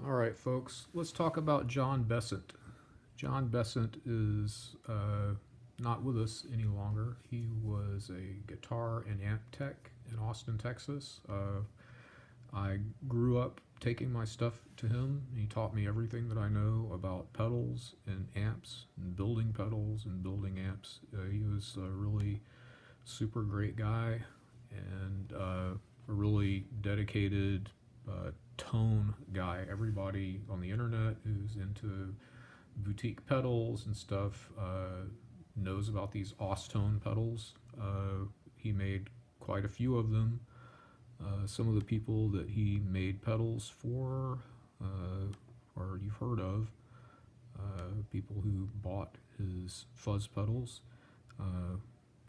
All right, folks, let's talk about Jon Bessent. Jon Bessent is not with us any longer. He was a guitar and amp tech in Austin, Texas. I grew up taking my stuff to him. He taught me everything that I know about pedals and amps and building pedals and building amps. He was a really super great guy and a really dedicated tone guy. Everybody on the internet who's into boutique pedals and stuff knows about these Austone pedals. He made quite a few of them. Some of the people that he made pedals for, or you've heard of, people who bought his fuzz pedals.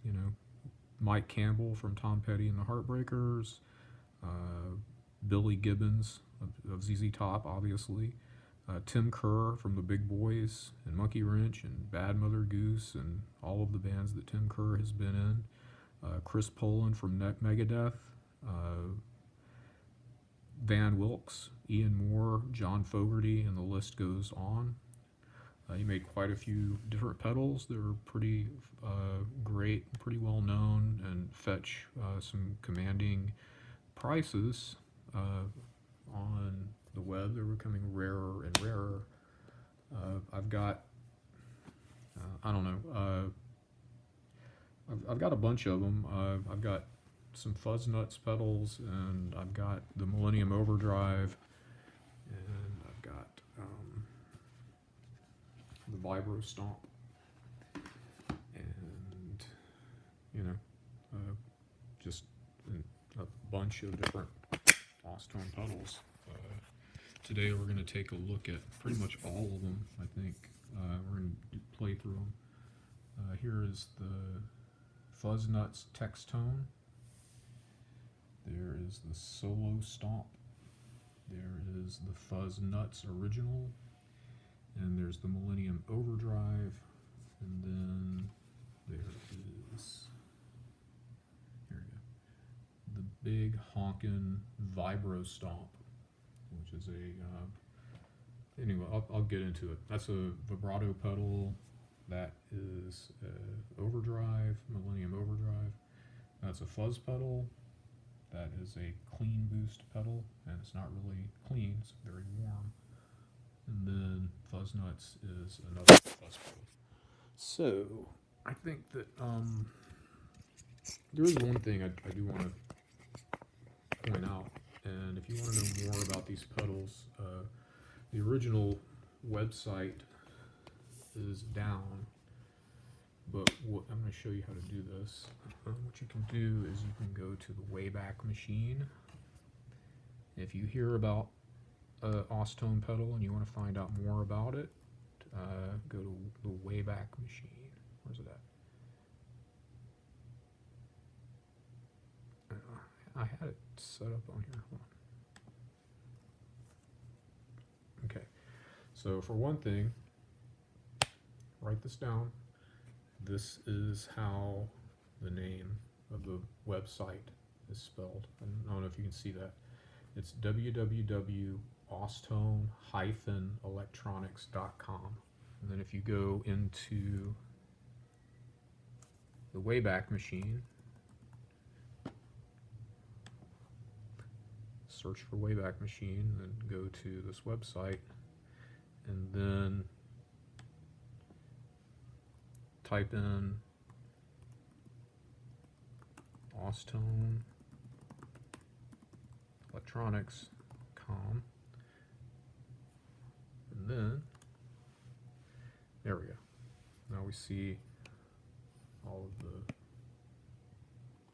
You know, Mike Campbell from Tom Petty and the Heartbreakers, Billy Gibbons of ZZ Top, obviously, Tim Kerr from the Big Boys and Monkey Wrench and Bad Mother Goose and all of the bands that Tim Kerr has been in, Chris Poland from Megadeth, Van Wilkes, Ian Moore, John Fogerty, and the list goes on. He made quite a few different pedals that are pretty great, pretty well known, and fetch some commanding prices on the web. They're becoming rarer and rarer. I've got, I don't know, I've got a bunch of them. I've got some Fuzz Nuts pedals, and I've got the Millennium Overdrive, and I've got the Vibra Stomp, and just a bunch of different Austone pedals. Today we're going to take a look at pretty much all of them. I think we're going to play through them. Here is the Fuzz Nuts Text Tone. There is the Solo Stomp. There is the Fuzz Nuts Original. And there's the Millennium Overdrive. And then there is, here we go, the big honkin' Vibra Stomp, which is a, anyway, I'll get into it. That's a vibrato pedal. That is Overdrive, Millennium Overdrive. That's a fuzz pedal. That is a clean boost pedal, and it's not really clean, it's very warm. And then Fuzz Nuts is another fuzz pedal. So, I think that there is one thing I do want to point out, and if you want to know more about these pedals, the original website is down, but I'm going to show you how to do this. What you can do is you can go to the Wayback Machine. If you hear about Austone pedal and you want to find out more about it, go to the Wayback Machine. Where's it at? I had it set up on here. Hold on. Okay, so for one thing, write this down. This is how the name of the website is spelled. I don't know if you can see that. It's www.austone-electronics.com. And then if you go into the Wayback Machine, search for Wayback Machine, then go to this website, and then type in Austone Electronics.com, and then there we go. Now we see all of the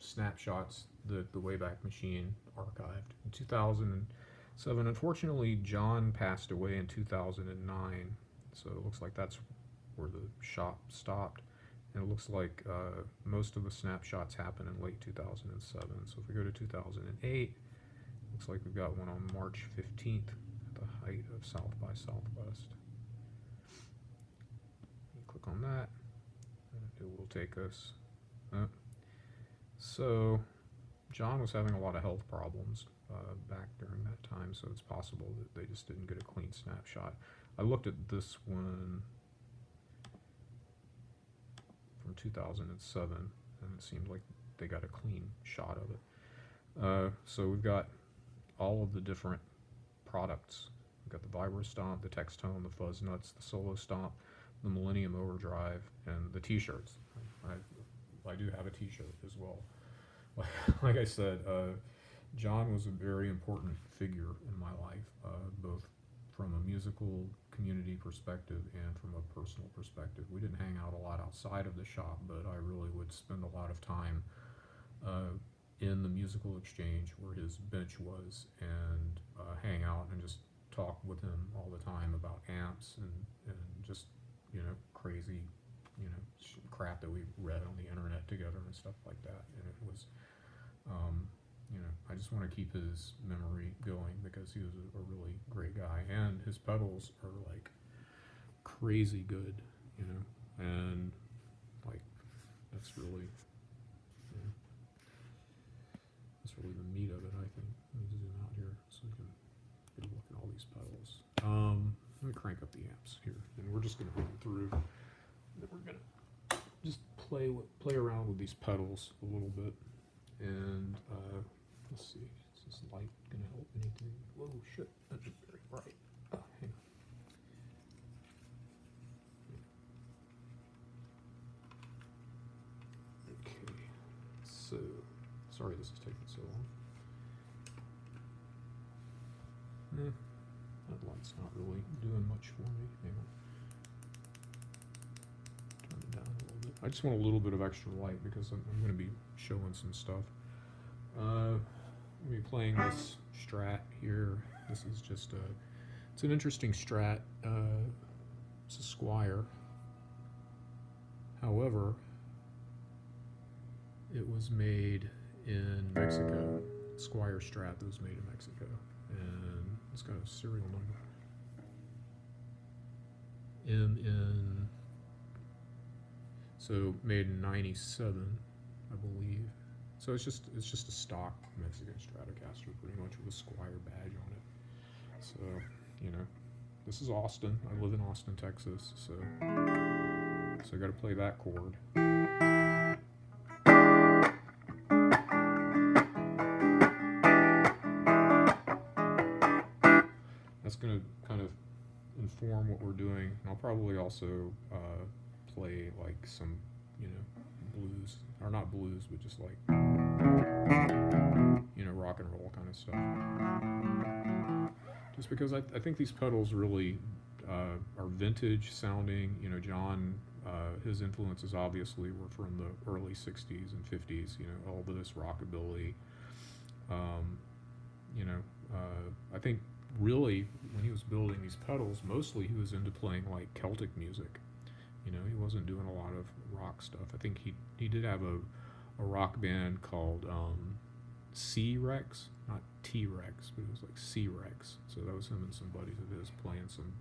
snapshots that the Wayback Machine archived in 2007. Unfortunately, John passed away in 2009, so it looks like that's where the shop stopped, and it looks like most of the snapshots happened in late 2007. So if we go to 2008, looks like we've got one on March 15th at the height of South by Southwest. You click on that, and it will take us. So John was having a lot of health problems, back during that time, so it's possible that they just didn't get a clean snapshot. I looked at this one from 2007, and it seemed like they got a clean shot of it. So we've got all of the different products. We've got the Vibra Stomp, the Textone, the Fuzz Nuts, the Solo Stomp, the Millennium Overdrive, and the T-shirts. I do have a T-shirt as well. Like I said, Jon was a very important figure in my life, both from a musical community perspective and from a personal perspective. We didn't hang out a lot outside of the shop, but I really would spend a lot of time in the musical exchange where his bench was, and hang out and just talk with him all the time about amps and just, crazy, crap that we read on the internet together and stuff like that. And it was, I just want to keep his memory going because he was a really great guy, and his pedals are like crazy good, and like that's really, that's really the meat of it, I think. Let me zoom out here so we can get a look at all these pedals. Let me crank up the amps here, and we're just going to run through. Then we're going to just play around with these pedals a little bit, and let's see. Is this light going to help anything? Whoa, shit! That's very bright. Hang on. Okay. So, sorry this is taking so long. That light's not really doing much for me. Hang on. Turn it down a little bit. I just want a little bit of extra light because I'm going to be showing some stuff. I'm going to be playing this Strat here. This is just it's an interesting Strat. It's a Squire. However, it was made in Mexico. Squire Strat that was made in Mexico. And it's got a serial number. So made in '97, I believe. So it's just a stock Mexican Stratocaster, pretty much, with a Squire badge on it. So this is Austin. I live in Austin, Texas. So I got to play that chord. That's going to kind of inform what we're doing. And I'll probably also play like some, blues, or not blues, but just like, rock and roll kind of stuff. Just because I think these pedals really are vintage sounding. Jon, his influences obviously were from the early 60s and 50s, Elvis, rockabilly. I think really when he was building these pedals, mostly he was into playing like Celtic music. He wasn't doing a lot of rock stuff. I think he did have a rock band called C-Rex, not T-Rex, but it was like C-Rex. So that was him and some buddies of his playing some,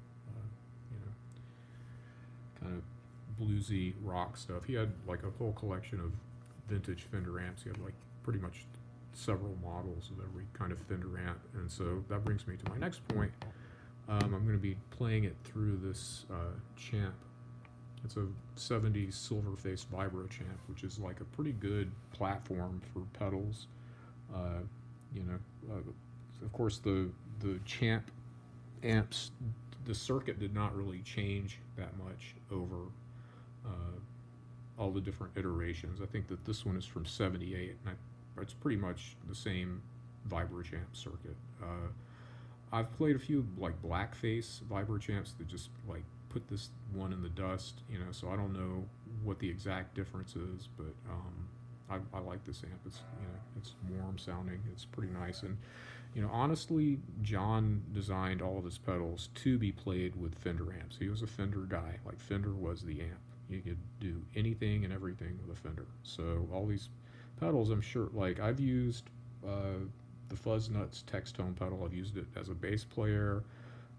kind of bluesy rock stuff. He had like a whole collection of vintage Fender amps. He had like pretty much several models of every kind of Fender amp. And so that brings me to my next point. I'm going to be playing it through this Champ. It's a 70s silver-faced Vibra Champ, which is like a pretty good platform for pedals. Of course, the Champ amps, the circuit did not really change that much over all the different iterations. I think that this one is from '78, and it's pretty much the same Vibra Champ circuit. I've played a few like blackface Vibra Champs that just like put this one in the dust, so I don't know what the exact difference is, but I like this amp. It's warm sounding. It's pretty nice. And honestly, Jon designed all of his pedals to be played with Fender amps. He was a Fender guy. Like, Fender was the amp. You could do anything and everything with a Fender. So all these pedals, I'm sure, like, I've used the Fuzz Nuts Textone pedal. I've used it as a bass player.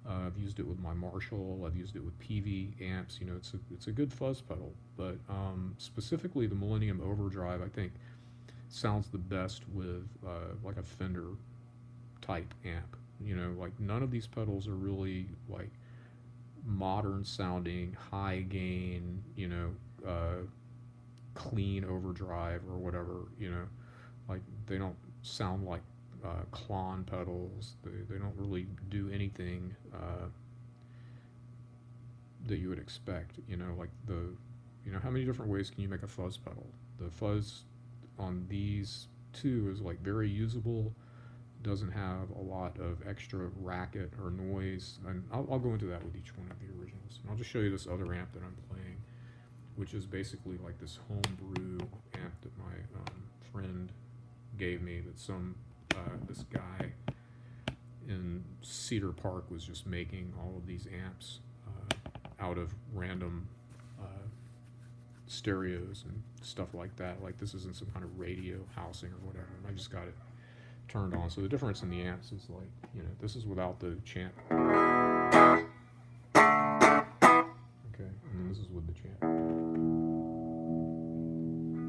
I've used it with my Marshall. I've used it with PV amps. It's a good fuzz pedal. But specifically the Millennium Overdrive, I think, sounds the best with like a Fender type amp. You know, like none of these pedals are really like modern sounding, high gain, you know, clean overdrive or whatever, you know, like they don't sound like Klon pedals. They don't really do anything that you would expect, you know, like you know, how many different ways can you make a fuzz pedal? The fuzz on these two is like very usable, doesn't have a lot of extra racket or noise, and I'll go into that with each one of the originals. And I'll just show you this other amp that I'm playing, which is basically like this homebrew amp that my friend gave me, that this guy in Cedar Park was just making all of these amps out of random stereos and stuff like that. Like this isn't some kind of radio housing or whatever. And I just got it turned on. So the difference in the amps is like, you know, this is without the champ. Okay, and then this is with the champ.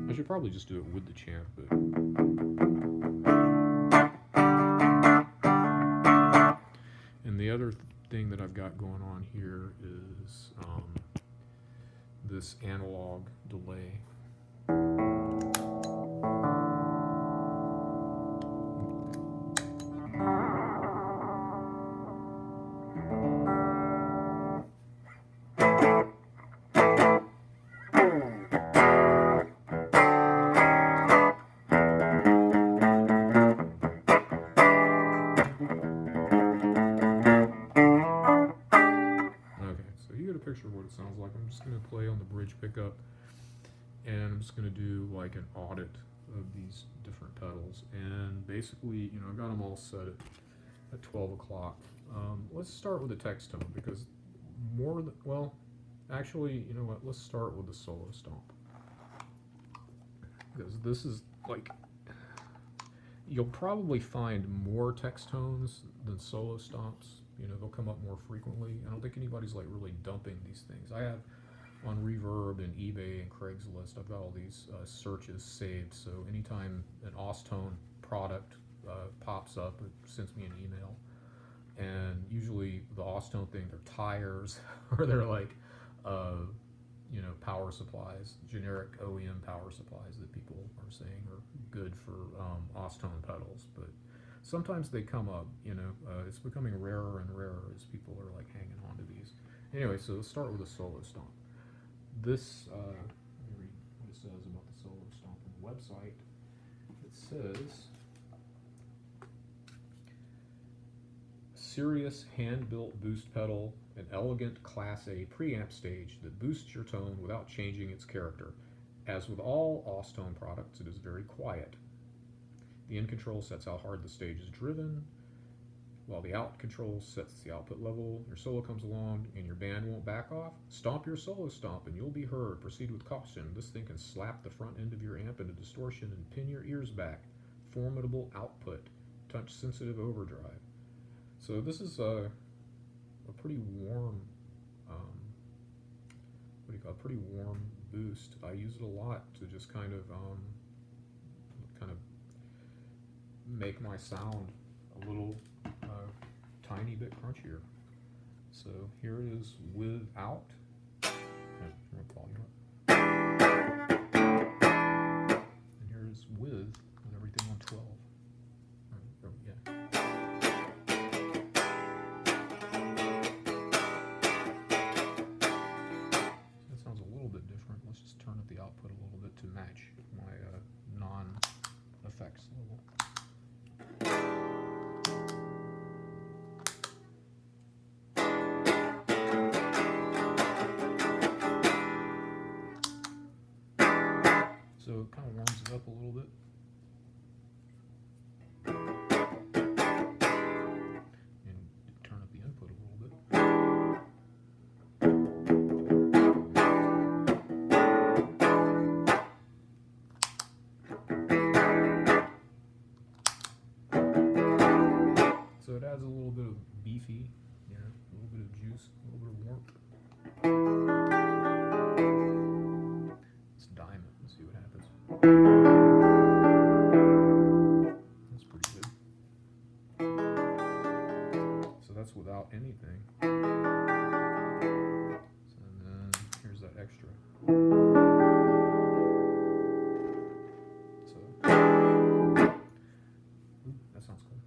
I should probably just do it with the champ, but and the other thing that I've got going on here is this analog delay. Picture of what it sounds like. I'm just going to play on the bridge pickup, and I'm just going to do like an audit of these different pedals. And basically, you know, I got them all set at 12 o'clock. Let's start with the text tone, because well, actually, you know what, let's start with the solo stomp, because this is like, you'll probably find more text tones than solo stomps. You know, they'll come up more frequently. I don't think anybody's like really dumping these things. I have on Reverb and eBay and Craigslist, I've got all these searches saved. So anytime an Austone product pops up, it sends me an email. And usually the Austone thing, they're tires or they're like, you know, power supplies, generic OEM power supplies that people are saying are good for Austone pedals. But sometimes they come up, you know, it's becoming rarer and rarer as people are like hanging on to these. Anyway, so let's start with a solo stomp. This, let me read what it says about the solo stomp on the website. It says, serious hand-built boost pedal, an elegant Class A preamp stage that boosts your tone without changing its character. As with all Austone products, it is very quiet. The in control sets how hard the stage is driven, while the out control sets the output level. Your solo comes along and your band won't back off. Stomp your solo stomp and you'll be heard. Proceed with caution. This thing can slap the front end of your amp into distortion and pin your ears back. Formidable output. Touch sensitive overdrive. So this is a pretty warm, what do you call it? A pretty warm boost. I use it a lot to just kind of make my sound a little tiny bit crunchier. So here it is without. And here it is with everything on 12. Yeah. So that sounds a little bit different. Let's just turn up the output a little bit to match my non-effects level. So it kind of warms it up a little bit. And turn up the input a little bit. So it adds a little bit of beefy, you know, a little bit of juice, a little bit of warmth. Let's dime it and see what happens. That's pretty good. that's without anything. And then here's that extra. So, that sounds cool.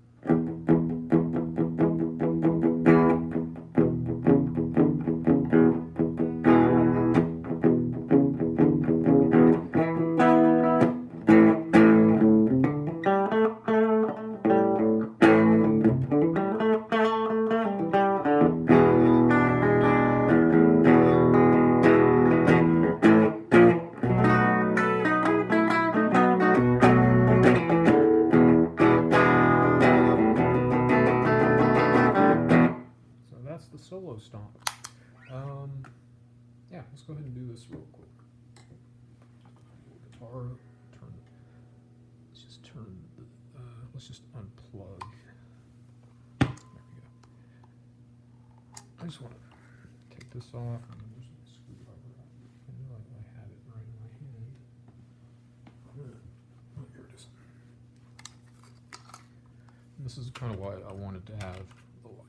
The solo stomp. Yeah, let's go ahead and do this real quick. Guitar, let's just unplug. There we go. I just want to take this off. And there's a screwdriver. I knew I had it right in my hand. Oh, here it is. And this is kind of why I wanted to have the light.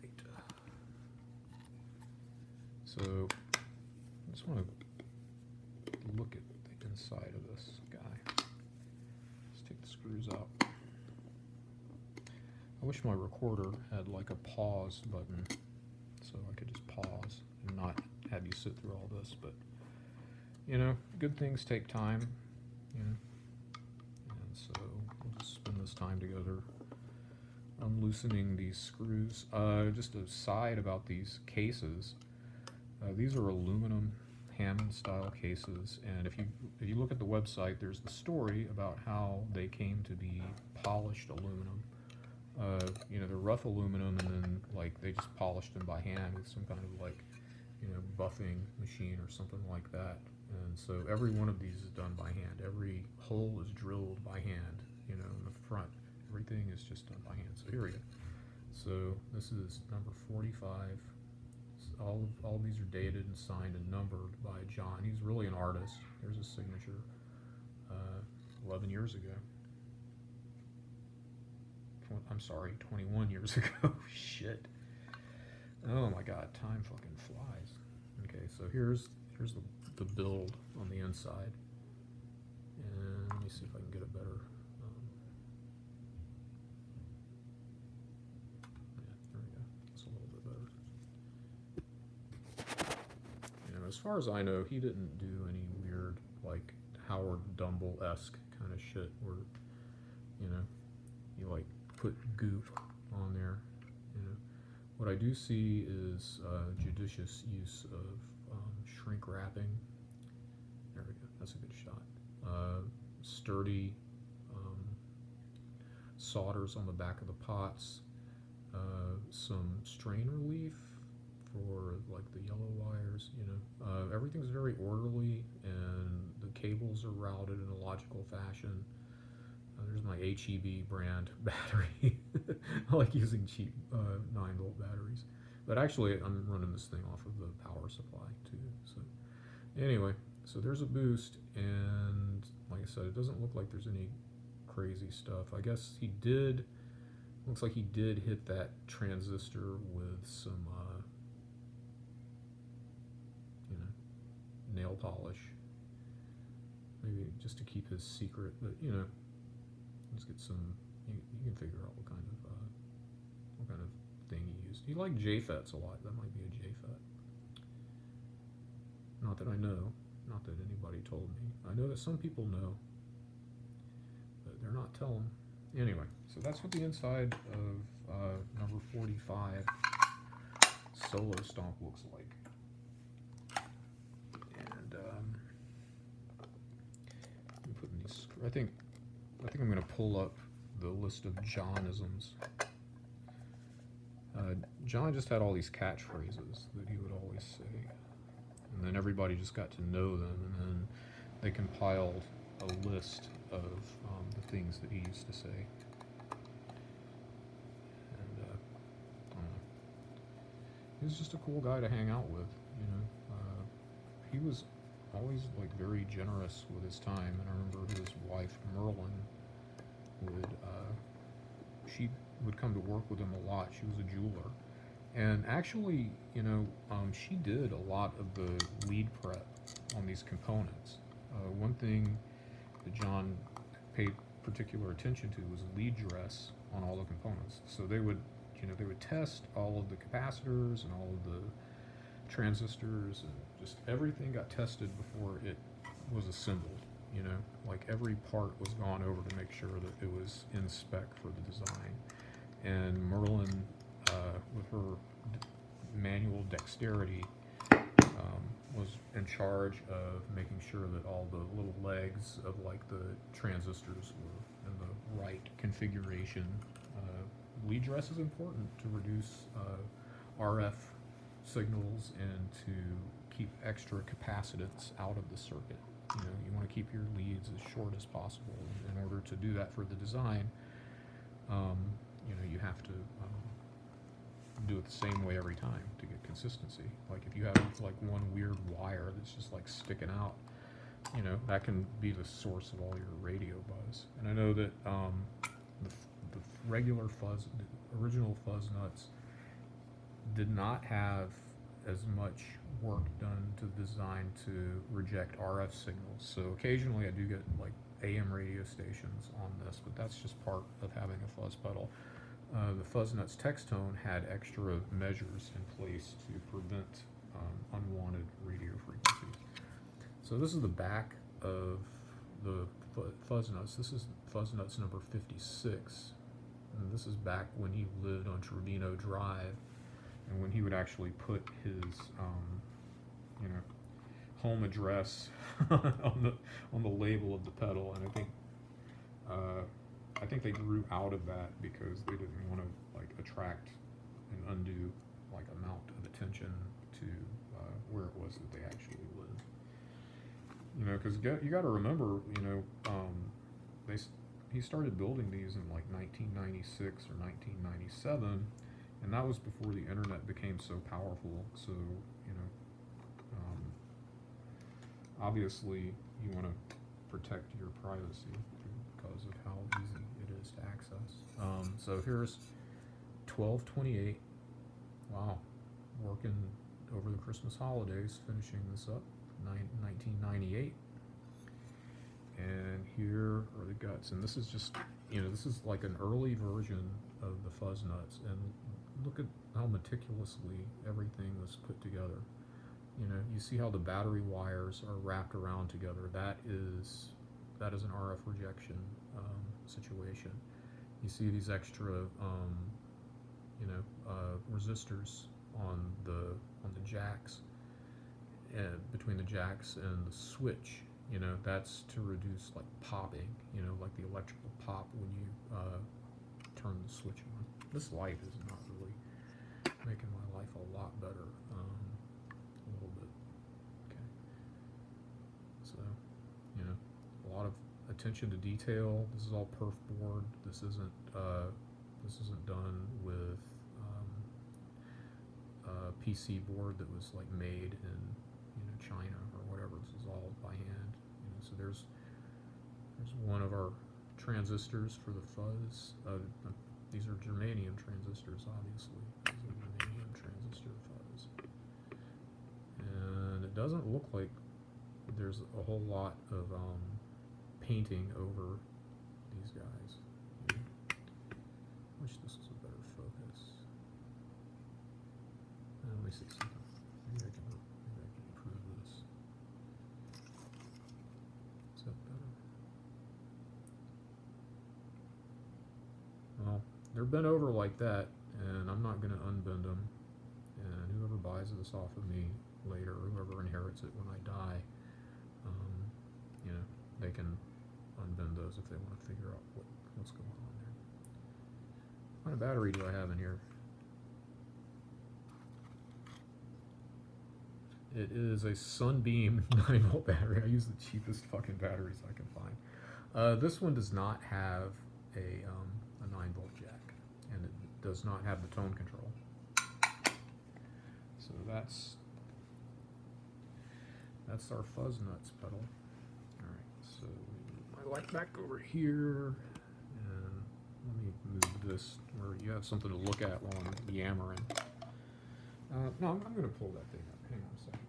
So, I just want to look at the inside of this guy. Let's take the screws out. I wish my recorder had like a pause button, so I could just pause and not have you sit through all this, but, you know, good things take time, you know, and so we'll just spend this time together unloosening these screws. Just a side about these cases. These are aluminum Hammond style cases, and if you look at the website, there's the story about how they came to be polished aluminum. You know, they're rough aluminum, and then like they just polished them by hand with some kind of like, you know, buffing machine or something like that. And so every one of these is done by hand. Every hole is drilled by hand. You know, in the front, everything is just done by hand. So here we go. So this is number 45. All these are dated and signed and numbered by Jon. He's really an artist. Here's his signature. 11 years ago. I'm sorry, 21 years ago. Shit. Oh my God, time fucking flies. Okay, so here's the build on the inside. And let me see if I can get a better. Yeah, there we go. It's a little bit better. You know, as far as I know, he didn't do any weird like Howard Dumble-esque kind of shit where, you know, you like put goop on there. You know, what I do see is judicious use of shrink wrapping. There we go. That's a good shot. Sturdy solders on the back of the pots. Some strain relief for like the yellow wires. You know, everything's very orderly, and the cables are routed in a logical fashion. There's my HEB brand battery. I like using cheap 9-volt batteries. But actually, I'm running this thing off of the power supply too. So anyway, so there's a boost, and like I said, it doesn't look like there's any crazy stuff. I guess he did, looks like he did hit that transistor with some, you know, nail polish. Maybe just to keep his secret, but you know, let's get some. You can figure out what kind of thing he used. He liked JFETs a lot. That might be a JFET. Not that I know. Not that anybody told me. I know that some people know, but they're not telling. Anyway, so that's what the inside of number 45 Solo Stomp looks like. And I'm putting these. I think I'm going to pull up the list of Jonisms. Jon just had all these catchphrases that he would always say, and then everybody just got to know them, and then they compiled a list of the things that he used to say. And I don't know. He was just a cool guy to hang out with, you know. He was always like very generous with his time, and I remember his wife Merlin would she would come to work with him a lot. She was a jeweler, And actually, she did a lot of the lead prep on these components. One thing that John paid particular attention to was lead dress on all the components. So they would test all of the capacitors and all of the transistors, and just everything got tested before it was assembled. Like every part was gone over to make sure that it was in spec for the design. And Merlin, with her manual dexterity, was in charge of making sure that all the little legs of like the transistors were in the right configuration. Lead dress is important to reduce RF signals and to keep extra capacitance out of the circuit. You want to keep your leads as short as possible. In order to do that for the design, you have to do it the same way every time to get consistency. Like if you have like one weird wire that's just like sticking out, that can be the source of all your radio buzz. And I know that the regular the original Fuzz Nuts did not have as much work done to the design to reject RF signals. So occasionally I do get like AM radio stations on this, but that's just part of having a fuzz pedal. The Fuzz Nuts text tone had extra measures in place to prevent unwanted radio frequencies. So this is the back of the Fuzz Nuts. This is Fuzz Nuts number 56. And this is back when he lived on Trevino Drive, and when he would actually put his, home address on the label of the pedal. And I think they grew out of that because they didn't want to like attract an undue like amount of attention to where it was that they actually lived. Because you got to remember, he started building these in like 1996 or 1997, and that was before the internet became so powerful. So obviously you want to protect your privacy because of how easy it is to access. So here's 12/28. Wow, working over the Christmas holidays, finishing this up, 1998. And here are the guts, and this is just, this is like an early version of the Fuzz Nuts, and look at how meticulously everything was put together. You see how the battery wires are wrapped around together. That is an RF rejection situation. You see these extra, resistors on the jacks, between the jacks and the switch. That's to reduce like popping, like the electrical pop when you turn the switch on. This light is not really making my life a lot better, a little bit. Okay. So, a lot of attention to detail. This is all perf board. This isn't done with a PC board that was like made in China or whatever. This is all by hand. So there's one of our transistors for the fuzz. These are germanium transistors, obviously. These are germanium transistor fuzz. And it doesn't look like there's a whole lot of painting over these guys. Wish this was a better focus. Let me see something. Maybe I can improve this. Is that better? Well, they're bent over like that, and I'm not going to unbend them. And whoever buys this off of me later, whoever inherits it when I die, they can unbend those if they want to figure out what's going on there. What kind of battery do I have in here? It is a Sunbeam 9-volt battery. I use the cheapest fucking batteries I can find. This one does not have a 9-volt jack, and it does not have the tone control. So that's our Fuzz Nuts pedal. So my light back over here, and let me move this where you have something to look at while I'm yammering. No, I'm going to pull that thing up. Hang on a second.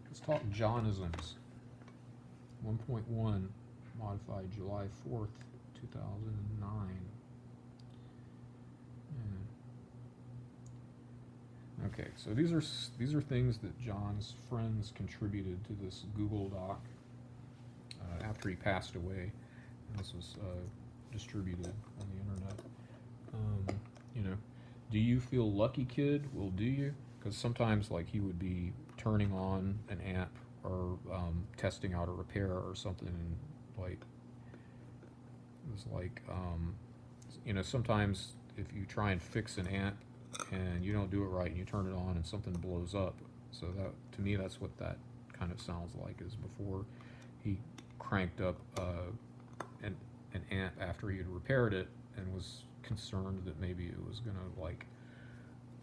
Let's talk Johnisms. 1.1, modified July 4th, 2009. Okay, so these are things that Jon's friends contributed to this Google Doc after he passed away, and this was distributed on the internet. You know, do you feel lucky, kid? Well, do you? Because sometimes, like, he would be turning on an amp or testing out a repair or something, and like it was like you know, sometimes if you try and fix an amp and you don't do it right and you turn it on and something blows up. So that, to me, that's what that kind of sounds like, is before he cranked up an amp after he had repaired it and was concerned that maybe it was going to, like,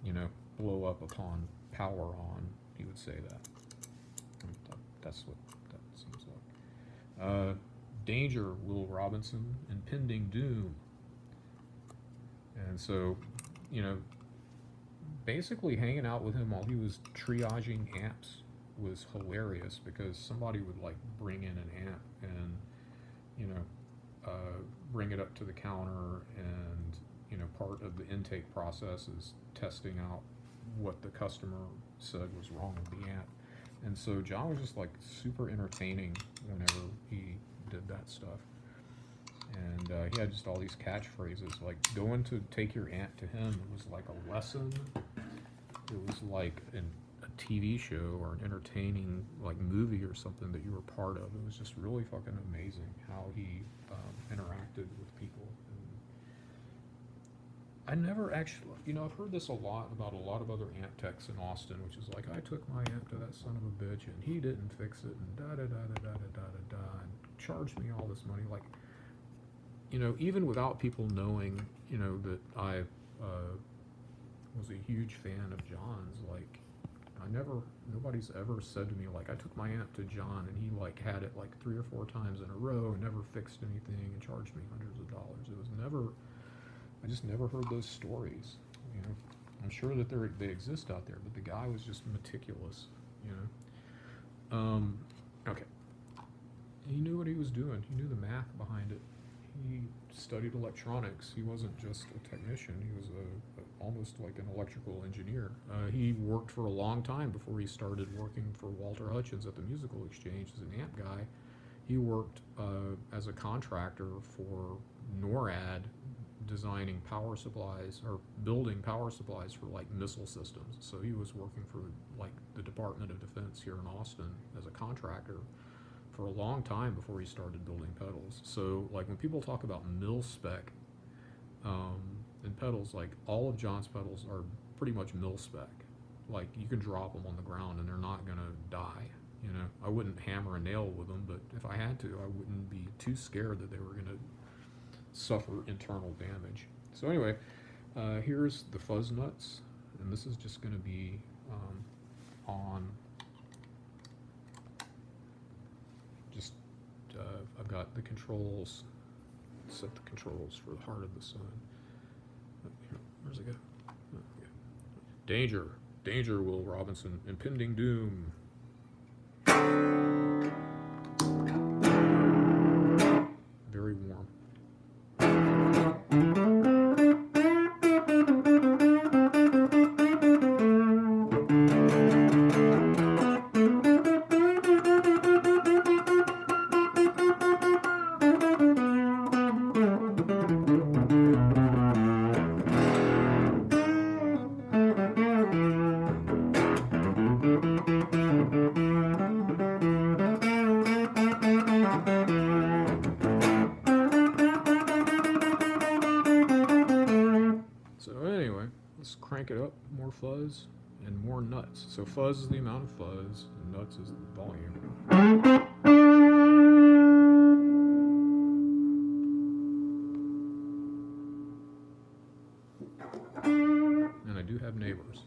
you know, blow up upon power on, he would say that. That's what that seems like. Danger, Will Robinson, impending doom. And so, you know, basically hanging out with him while he was triaging amps was hilarious, because somebody would, like, bring in an amp and, you know, bring it up to the counter, and, you know, part of the intake process is testing out what the customer said was wrong with the amp. And so Jon was just, like, super entertaining whenever he did that stuff. And he had just all these catchphrases, like going to take your amp to him was like a lesson. It was like a TV show or an entertaining, like, movie or something that you were part of. It was just really fucking amazing how he interacted with people. And I never actually, you know, I've heard this a lot about a lot of other amp techs in Austin, which is like, I took my amp to that son of a bitch and he didn't fix it and da-da-da-da-da-da-da-da, and charged me all this money. Like, you know, even without people knowing, you know, that I was a huge fan of Jon's, like, nobody's ever said to me, like, I took my amp to Jon and he, like, had it like 3 or 4 times in a row and never fixed anything and charged me hundreds of dollars. It was never, I just never heard those stories, you know. I'm sure that they exist out there, but the guy was just meticulous, you know. Okay. He knew what he was doing. He knew the math behind it. He studied electronics. He wasn't just a technician. He was almost like an electrical engineer. He worked for a long time before he started working for Walter Hutchins at the Musical Exchange as an amp guy. He worked as a contractor for NORAD, designing power supplies or building power supplies for, like, missile systems. So he was working for, like, the Department of Defense here in Austin as a contractor for a long time before he started building pedals. So, like, when people talk about mil-spec and pedals, like, all of Jon's pedals are pretty much mil-spec. Like, you can drop them on the ground and they're not gonna die, you know. I wouldn't hammer a nail with them, but if I had to, I wouldn't be too scared that they were gonna suffer internal damage. So anyway, here's the Fuzz Nuts, and this is just gonna be on just I've got the controls, set the controls for the Heart of the Sun. Here, where's it go? Oh, yeah. Danger, danger, Will Robinson, impending doom. Very warm. Crank it up, more fuzz and more nuts. So fuzz is the amount of fuzz, and nuts is the volume. And I do have neighbors.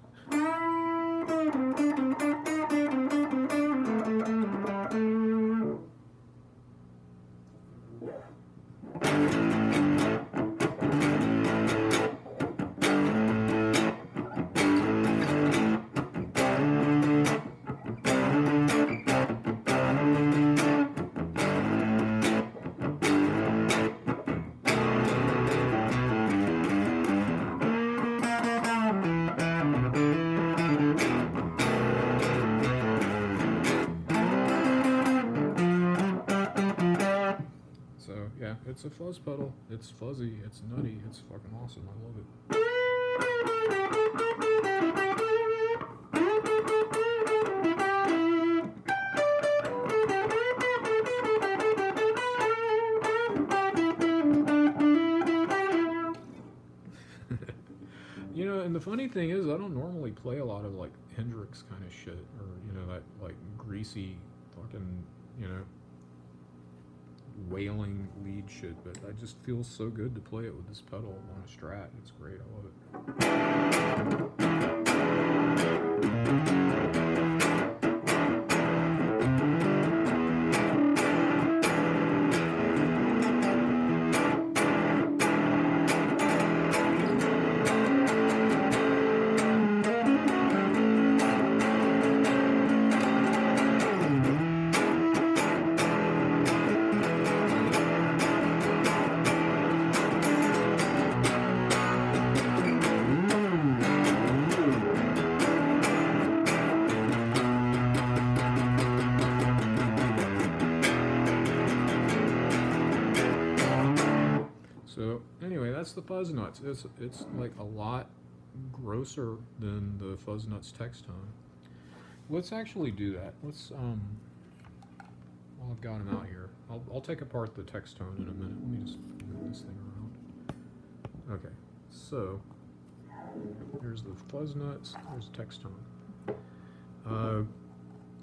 Yeah, it's a fuzz pedal. It's fuzzy. It's nutty. It's fucking awesome. I love it. You know, and the funny thing is, I don't normally play a lot of like Hendrix kind of shit, or you know, that like greasy, fucking, you know, wailing lead shit. But I just feel so good to play it with this pedal on a Strat. It's great. I love it. So anyway, that's the Fuzz Nuts. It's like a lot grosser than the Fuzz Nuts text tone. Let's actually do that. Let's while I've got him out here, I'll take apart the text tone in a minute. Let me just move this thing around. Okay, so here's the Fuzz Nuts. There's the text tone.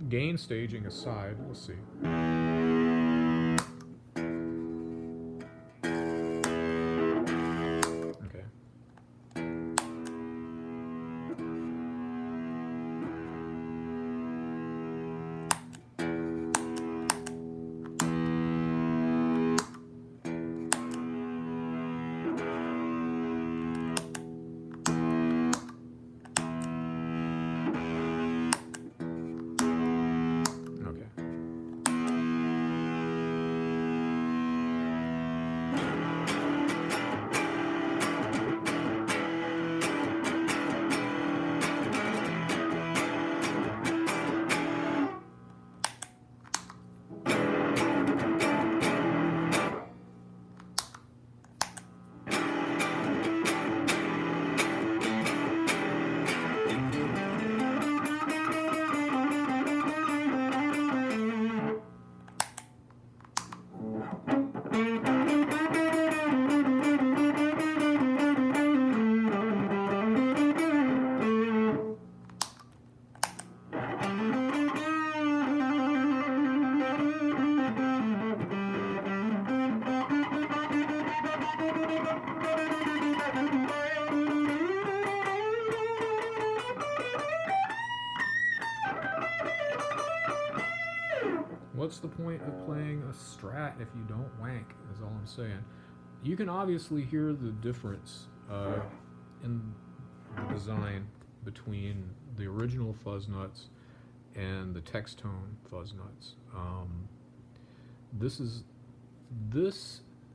Gain staging aside, let's see. What's the point of playing a Strat if you don't wank, is all I'm saying. You can obviously hear the difference in the design between the original Fuzz Nuts and the text tone Fuzz Nuts. This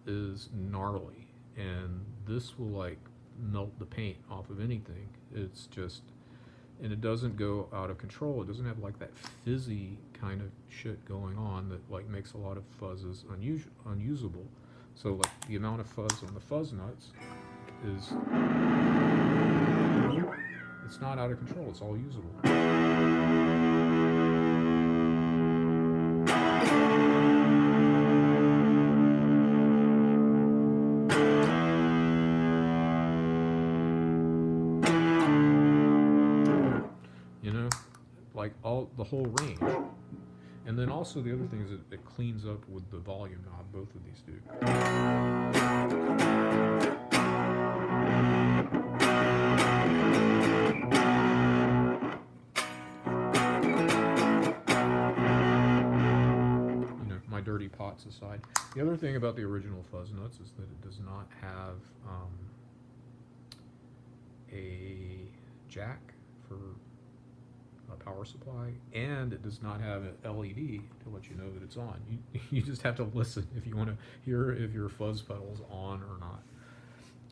is gnarly, and this will like melt the paint off of anything. It's just, and it doesn't go out of control. It doesn't have like that fizzy kind of shit going on that like makes a lot of fuzzes unusable. So like the amount of fuzz on the Fuzz Nuts is, it's not out of control. It's all usable. You know, like the whole range. And then also the other thing is it cleans up with the volume knob. Both of these do. You know, my dirty pots aside. The other thing about the original Fuzz Nuts is that it does not have a jack for a power supply, and it does not have an LED to let you know that it's on. You just have to listen if you want to hear if your fuzz pedal's on or not.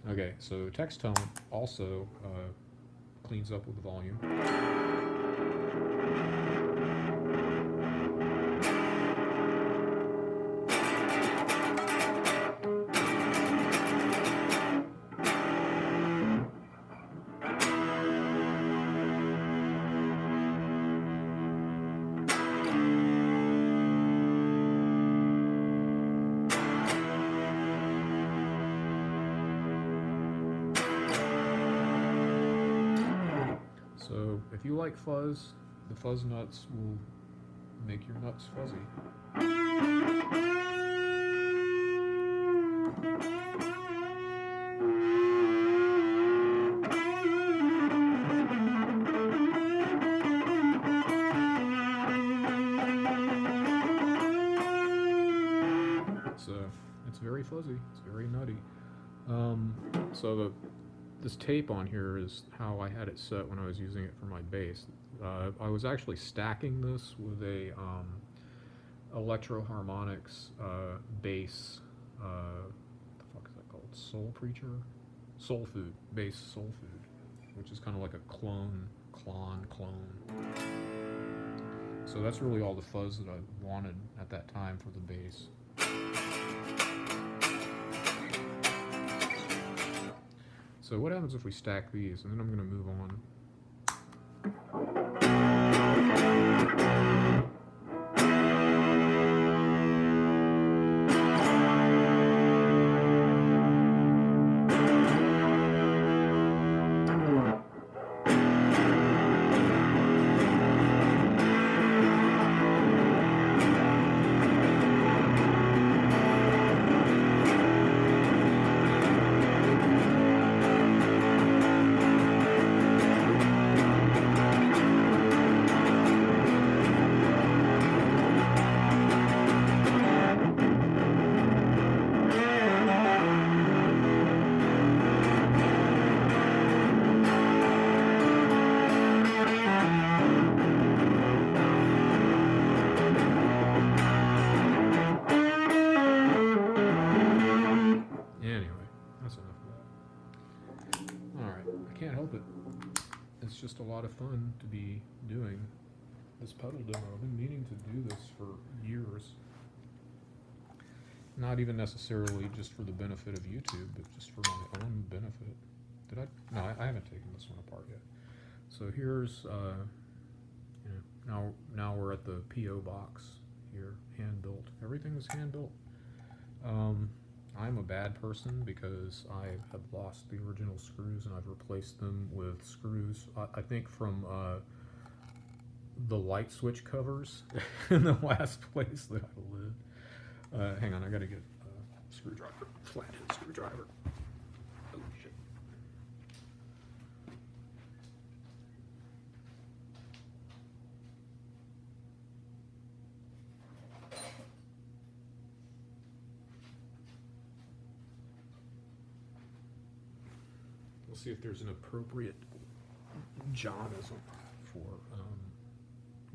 Okay, so text tone also cleans up with the volume. if you like fuzz, the Fuzz Nuts will make your nuts fuzzy. It's very fuzzy. It's very nutty. So this tape on here is how I had it set when I was using it for my bass. I was actually stacking this with a Electro Harmonics bass. What the fuck is that called? Soul Preacher? Soul Food. Bass Soul Food, which is kind of like a clone. So that's really all the fuzz that I wanted at that time for the bass. So what happens if we stack these, and then I'm going to move on. It's just a lot of fun to be doing this pedal demo. I've been meaning to do this for years. Not even necessarily just for the benefit of YouTube, but just for my own benefit. Did I? No, I haven't taken this one apart yet. So here's, now we're at the P.O. box here, hand built. Everything is hand built. I'm a bad person because I have lost the original screws and I've replaced them with screws, I think from the light switch covers in the last place that I lived. Hang on, I gotta get a screwdriver, flathead screwdriver. Oh shit. See if there's an appropriate Jonism for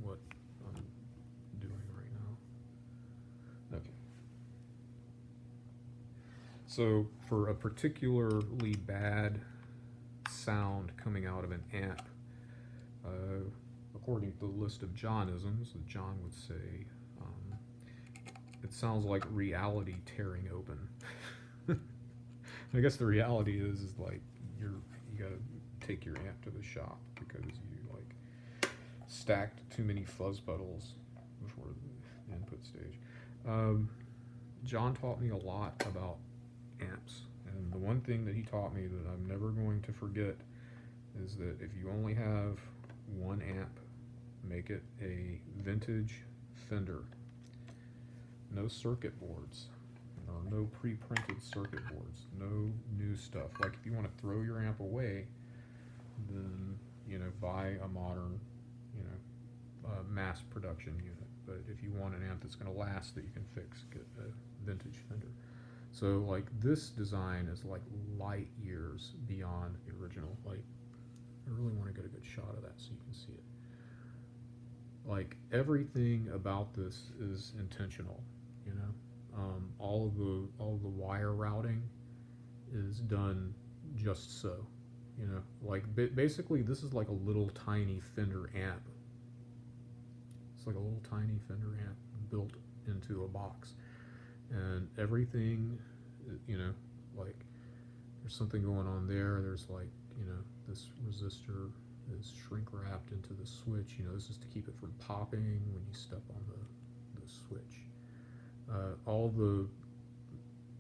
what I'm doing right now. Okay. So for a particularly bad sound coming out of an amp, according to the list of Jonisms, John would say, it sounds like reality tearing open. I guess the reality is like, you gotta take your amp to the shop because you like stacked too many fuzz pedals before the input stage. John taught me a lot about amps, and the one thing that he taught me that I'm never going to forget is that if you only have one amp, make it a vintage Fender. No circuit boards. No pre-printed circuit boards, no new stuff. Like if you want to throw your amp away, then buy a modern, mass production unit. But if you want an amp that's going to last that you can fix, get a vintage Fender. So like this design is like light years beyond the original. Like I really want to get a good shot of that so you can see it. Like everything about this is intentional, all of the wire routing is done just so, like basically this is like a little tiny Fender amp. It's like a little tiny Fender amp built into a box, and everything, like there's something going on there. There's like, this resistor is shrink wrapped into the switch. This is to keep it from popping when you step on the switch. All the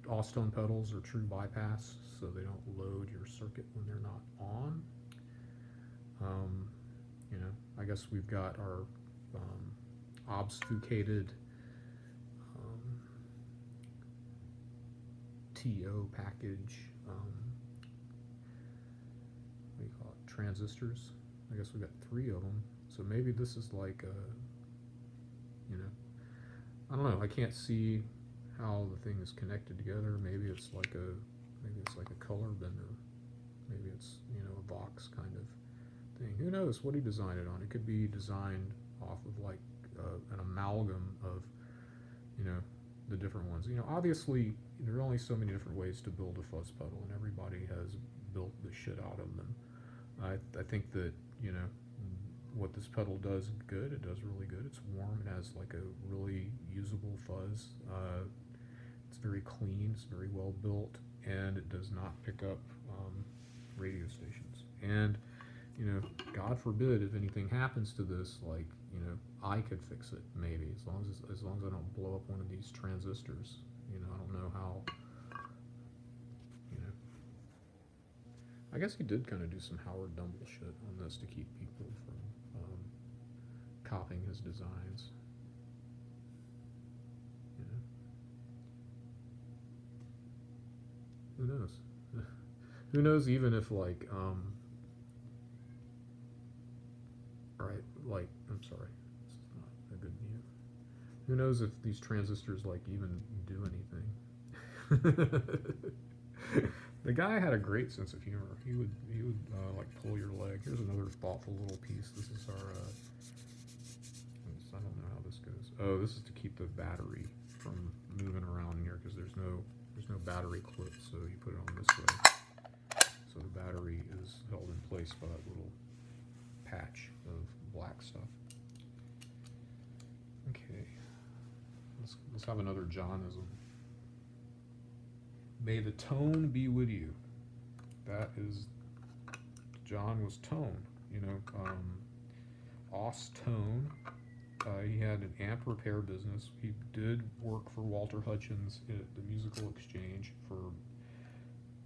Austone pedals are true bypass, so they don't load your circuit when they're not on. You know, I guess we've got our obfuscated TO package. What do you call it? Transistors. I guess we got 3 of them. So maybe this is like a, you know, I don't know. I can't see how the thing is connected together. Maybe it's like a color bender. Maybe it's, you know, a Vox kind of thing. Who knows what he designed it on? It could be designed off of like an amalgam of, you know, the different ones. You know, obviously there are only so many different ways to build a fuzz pedal, and everybody has built the shit out of them. I think that, you know, what this pedal does good. It does really good. It's warm. It has like a really usable fuzz. It's very clean. It's very well built, and it does not pick up radio stations. And, you know, God forbid if anything happens to this, like, you know, I could fix it maybe, as long as I don't blow up one of these transistors. You know, I don't know how. You know, I guess he did kind of do some Howard Dumble shit on this to keep people from copying his designs. You know, who knows? Who knows? Even if like, right? Like, I'm sorry, this is not a good mute. Who knows if these transistors like even do anything? The guy had a great sense of humor. He would like pull your leg. Here's another thoughtful little piece. This is our. I don't know how this goes. Oh, this is to keep the battery from moving around here because there's no battery clip. So you put it on this way. So the battery is held in place by that little patch of black stuff. Okay, let's have another Jonism. May the tone be with you. That is, Jon was tone. You know, Austone. He had an amp repair business. He did work for Walter Hutchins at the Musical Exchange for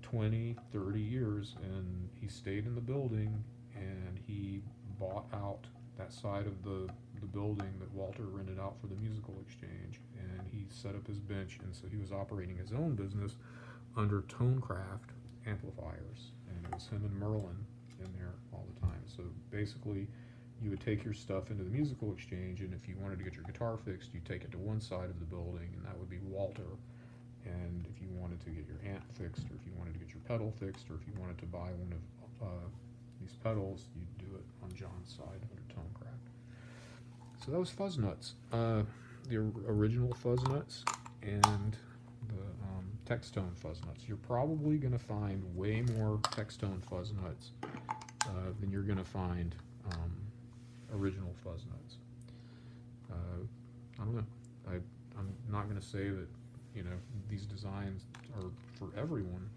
20, 30 years, and he stayed in the building, and he bought out that side of the building that Walter rented out for the Musical Exchange, and he set up his bench, and so he was operating his own business under Tonecraft amplifiers, and it was him and Merlin in there all the time. So basically, you would take your stuff into the Musical Exchange, and if you wanted to get your guitar fixed, you'd take it to one side of the building, and that would be Walter. And if you wanted to get your amp fixed, or if you wanted to get your pedal fixed, or if you wanted to buy one of these pedals, you'd do it on Jon's side under Tonecraft. So that was Fuzz Nuts, the original Fuzz Nuts, and the Textone Fuzz Nuts. You're probably going to find way more Textone Fuzz Nuts than you're going to find original Fuzz Nuts. I don't know. I'm not going to say that, you know, these designs are for everyone.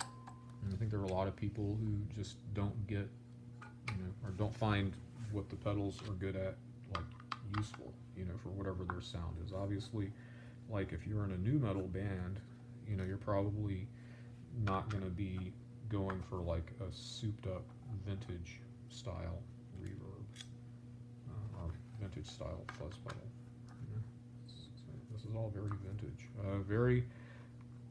And I think there are a lot of people who just don't get, you know, or don't find what the pedals are good at, like, useful, you know, for whatever their sound is. Obviously, like, if you're in a nu metal band, you know, you're probably not going to be going for, like, a souped-up vintage style reverb or vintage style fuzz pedal. You know? This is all very vintage, very,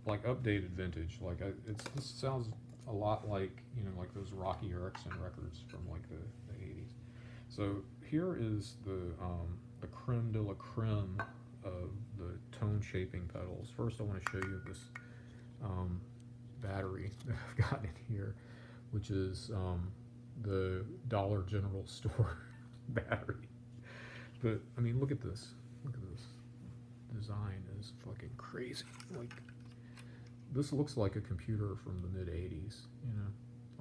like, updated vintage. Like, this sounds a lot like, you know, like those Rocky Erickson records from like the 80s. So here is the creme de la creme of the tone shaping pedals. First, I want to show you this battery that I've got in here, which is the Dollar General Store battery. But I mean, look at this. Look at this. Design is fucking crazy. Like, this looks like a computer from the mid-80s, you know,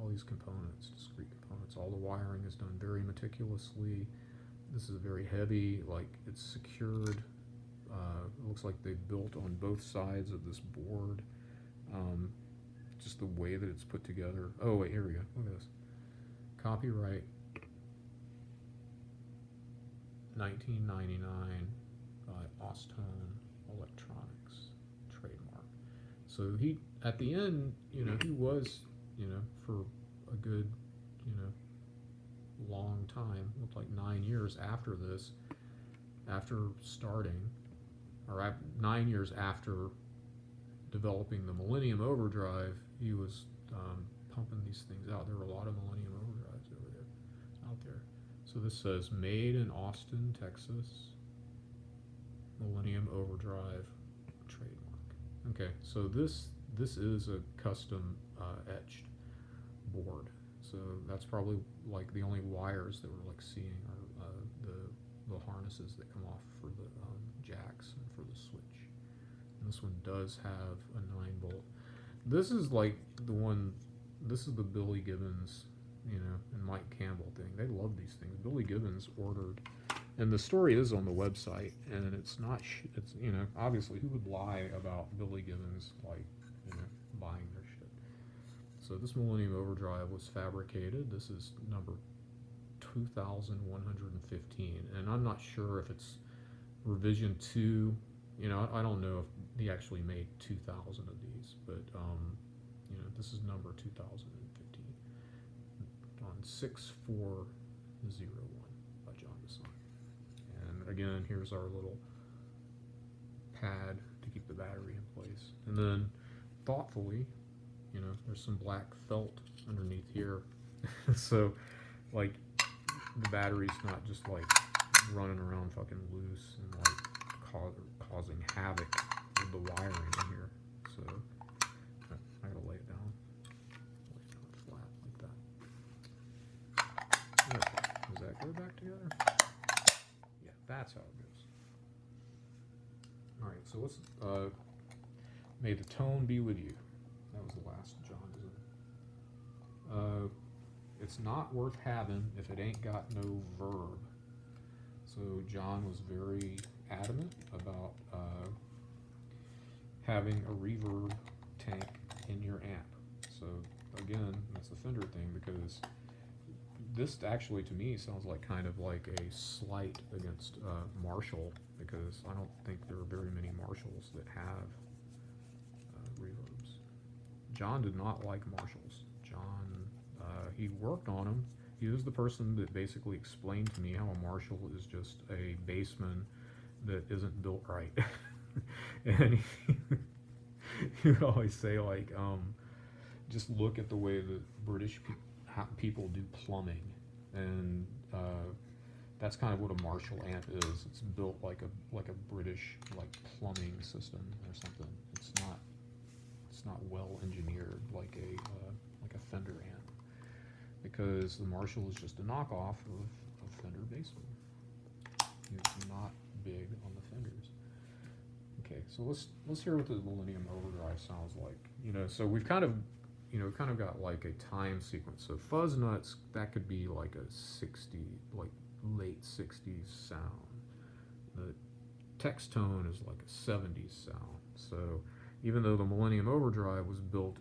all these components, discrete components. All the wiring is done very meticulously. This is very heavy, like, it's secured. It looks like they built on both sides of this board. Just the way that it's put together. Oh, wait, here we go. Look at this. Copyright 1999 by Austone Electronics, trademark. So he, at the end, you know, he was, you know, for a good, you know, long time. It looked like 9 years after this, after starting, or 9 years after developing the Millennium Overdrive, he was pumping these things out. There were a lot of Millennium Overdrives out there. So this says made in Austin, Texas, Millennium Overdrive trademark. Okay, so this is a custom etched board. So that's probably like the only wires that we're like seeing are the harnesses that come off for the jacks and for the switch. And this one does have a 9-volt. This is like the one. This is the Billy Gibbons, and Mike Campbell thing. They love these things. Billy Gibbons ordered, and the story is on the website, and it's not. It's obviously who would lie about Billy Gibbons buying their shit. So this Millennium Overdrive was fabricated. This is number 2,115, and I'm not sure if it's revision 2. I don't know if he actually made 2,000 of these, but this is number 2015 on 6401 by Jon Bessent. And again, here's our little pad to keep the battery in place. And then, thoughtfully, there's some black felt underneath here, so like the battery's not just like running around fucking loose and like causing havoc with the wiring in here. So I gotta lay it down flat like that. There. Does that go back together? Yeah, that's how it goes. All right, so let's may the tone be with you. That was the last Jon, isn't it? It's not worth having if it ain't got no verb. So Jon was very adamant about having a reverb tank in your amp. So again, that's the Fender thing, because this actually to me sounds like kind of like a slight against Marshall, because I don't think there are very many Marshalls that have reverbs. Jon did not like Marshalls. Jon, he worked on them. He was the person that basically explained to me how a Marshall is just a bassman that isn't built right. And he would always say, like, just look at the way that British people do plumbing, and that's kind of what a Marshall amp is. It's built like a British plumbing system or something. It's not well engineered like a Fender amp, because the Marshall is just a knockoff of Fender bassman. It's not big on the Fenders. Okay, so let's hear what the Millennium Overdrive sounds like. So we've kind of got like a time sequence. So Fuzz Nuts, that could be like a 60, like late 60s sound. The text tone is like a 70s sound. So even though the Millennium Overdrive was built,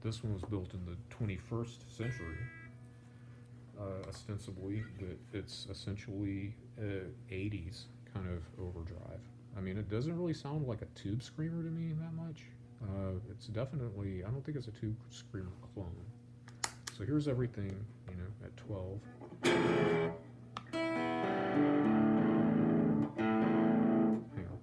this one was built in the 21st century, ostensibly, that it's essentially 80s kind of overdrive. I mean, it doesn't really sound like a Tube Screamer to me that much. It's definitely, I don't think it's a Tube Screamer clone. So here's everything, at 12. Hang on.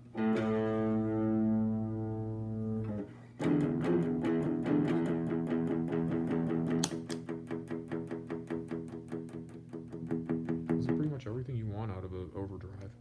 This is pretty much everything you want out of an overdrive.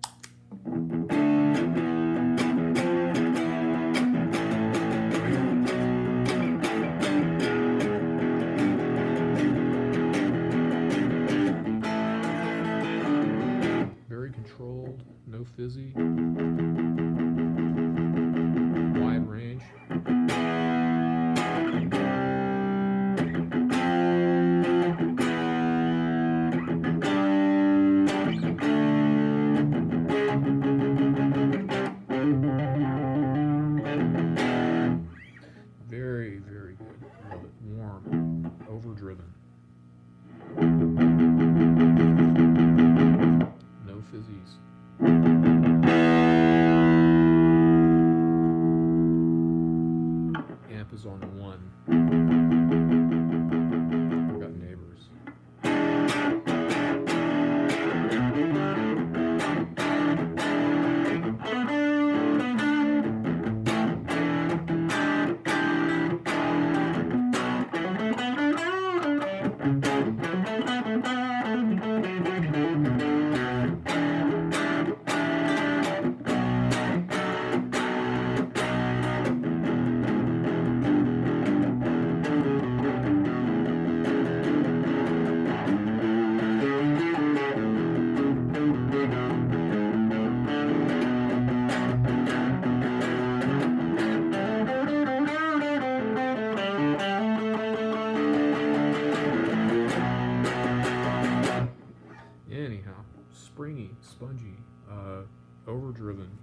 overdriven,